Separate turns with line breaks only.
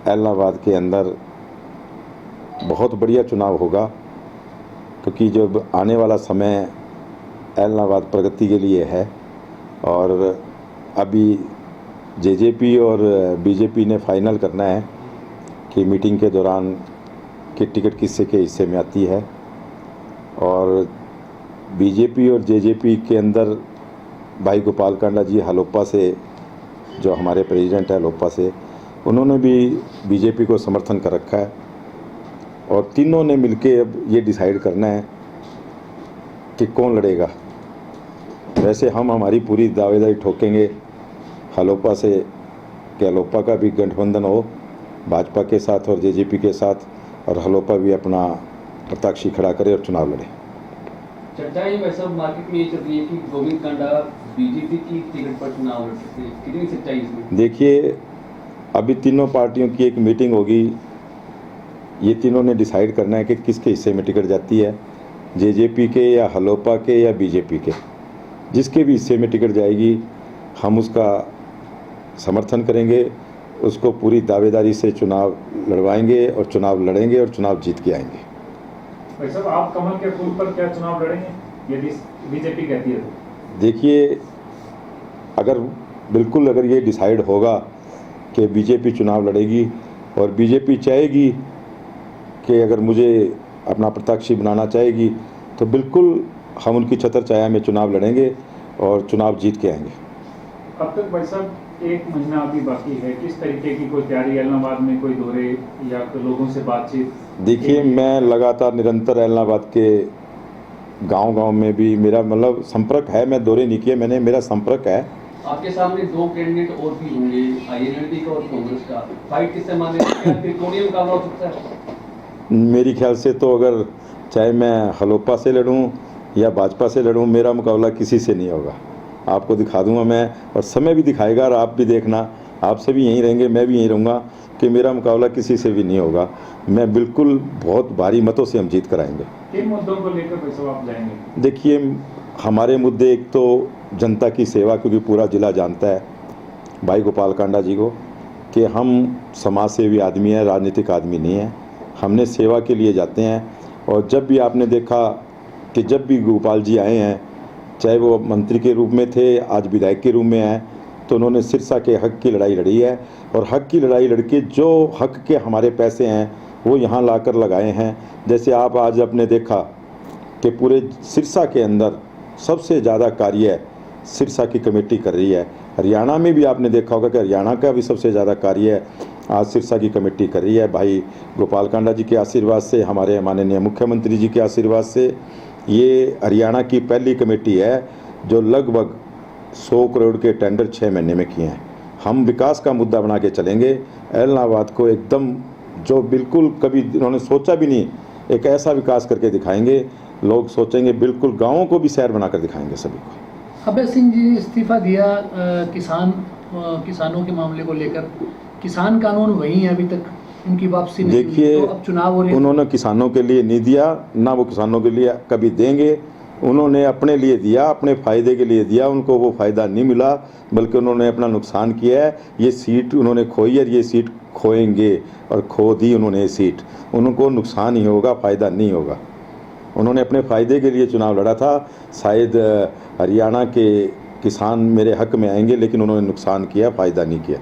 एलनाबाद के अंदर बहुत बढ़िया चुनाव होगा, क्योंकि जो आने वाला समय एलनाबाद प्रगति के लिए है। और अभी जेजेपी और बीजेपी ने फाइनल करना है कि मीटिंग के दौरान कि टिकट किससे के हिस्से में आती है। और बीजेपी और जेजेपी के अंदर भाई गोपाल कांडा जी हलोपा से, जो हमारे प्रेसिडेंट है हलोपा से, उन्होंने भी बीजेपी को समर्थन कर रखा है। और तीनों ने मिलके अब ये डिसाइड करना है कि कौन लड़ेगा। वैसे हम हमारी पूरी दावेदारी ठोकेंगे हलोपा से कि हलोपा का भी गठबंधन हो भाजपा के साथ और जेजेपी के साथ, और हलोपा भी अपना प्रत्याशी खड़ा करे और चुनाव लड़े।
चर्चाएं वैसा मार्केट में ये चल रही है कि गोविंद कांडा बीजेपी की टिकट पर चुनाव लड़ सकते हैं, कितनी सच्चाई इसमें?
देखिए, अभी तीनों पार्टियों की एक मीटिंग होगी। ये तीनों ने डिसाइड करना है कि किसके हिस्से में टिकट जाती है, जेजेपी के या हलोपा के या बीजेपी के। जिसके भी हिस्से में टिकट जाएगी हम उसका समर्थन करेंगे, उसको पूरी दावेदारी से चुनाव लड़वाएंगे और चुनाव लड़ेंगे और चुनाव जीत के आएंगे।
भाई साहब, आप कमल के फूल पर क्या चुनाव लड़ेंगे यदि बीजेपी कहती है तो?
देखिए, अगर ये डिसाइड होगा कि बीजेपी चुनाव लड़ेगी और बीजेपी चाहेगी कि अगर मुझे अपना प्रत्याशी बनाना चाहेगी, तो बिल्कुल हम उनकी छतर छाया में चुनाव लड़ेंगे और चुनाव जीत के आएंगे।
अब तक भाई साहब 1 महीना अभी बाकी है, किस तरीके की कोई तैयारी एलनाबाद में, कोई दौरे या तो लोगों से बातचीत?
देखिए, मैं लगातार निरंतर एलनाबाद के गांव में भी मेरा संपर्क है। मैं दौरे नहीं किए मैंने, मेरा संपर्क है।
आपके सामने 2 कैंडिडेट और भी होंगे, आईएनएलडी का और कांग्रेस का। फाइट किससे माने, त्रिकोणीय मुकाबला हो सकता है?
मेरी ख्याल से तो अगर चाहे मैं हलोपा से लड़ूं या भाजपा से लड़ूं, मेरा मुकाबला किसी से नहीं होगा। आपको दिखा दूंगा मैं, और समय भी दिखाएगा, और आप भी देखना, आप सभी यहीं रहेंगे, मैं भी यहीं रहूँगा, कि मेरा मुकाबला किसी से भी नहीं होगा। मैं बिल्कुल बहुत भारी मतों से हम जीत कराएंगे।
किन मुद्दों को लेकर भाई साहब आप जाएंगे?
देखिए, हमारे मुद्दे एक तो जनता की सेवा, क्योंकि पूरा ज़िला जानता है भाई गोपाल कांडा जी को कि हम समाज सेवी आदमी हैं, राजनीतिक आदमी नहीं हैं। हमने सेवा के लिए जाते हैं। और जब भी आपने देखा कि जब भी गोपाल जी आए हैं, चाहे वो मंत्री के रूप में थे, आज विधायक के रूप में आए, तो उन्होंने सिरसा के हक की लड़ाई लड़ी है। और हक की लड़ाई लड़के जो हक के हमारे पैसे हैं वो यहाँ लाकर लगाए हैं। जैसे आप आज आपने देखा कि पूरे सिरसा के अंदर सबसे ज़्यादा कार्य सिरसा की कमेटी कर रही है। हरियाणा में भी आपने देखा होगा कि हरियाणा का भी सबसे ज़्यादा कार्य आज सिरसा की कमेटी कर रही है। भाई गोपाल कांडा जी के आशीर्वाद से, हमारे माननीय मुख्यमंत्री जी के आशीर्वाद से ये हरियाणा की पहली कमेटी है जो लगभग 100 करोड़ के टेंडर 6 महीने में किए हैं। हम विकास का मुद्दा बना के चलेंगे। एलनाबाद को एकदम जो बिल्कुल कभी इन्होंने सोचा भी नहीं, एक ऐसा विकास करके दिखाएंगे, लोग सोचेंगे, बिल्कुल गाँवों को भी शहर बनाकर दिखाएंगे सभी को।
अभय सिंह जी ने इस्तीफा दिया किसानों के मामले को लेकर। किसान कानून वही है, अभी तक उनकी वापसी नहीं हुई,
देखिए,
तो अब चुनाव हो रहे हैं।
उन्होंने किसानों के लिए नहीं दिया, ना वो किसानों के लिए कभी देंगे। उन्होंने अपने लिए दिया, अपने फ़ायदे के लिए दिया, उनको वो फ़ायदा नहीं मिला, बल्कि उन्होंने अपना नुकसान किया है। ये सीट उन्होंने खोई है, ये सीट खोएंगे, और खो दी उन्होंने ये सीट। उनको नुकसान ही होगा, फ़ायदा नहीं होगा। उन्होंने अपने फ़ायदे के लिए चुनाव लड़ा था। शायद हरियाणा के किसान मेरे हक में आएंगे, लेकिन उन्होंने नुकसान किया, फ़ायदा नहीं किया।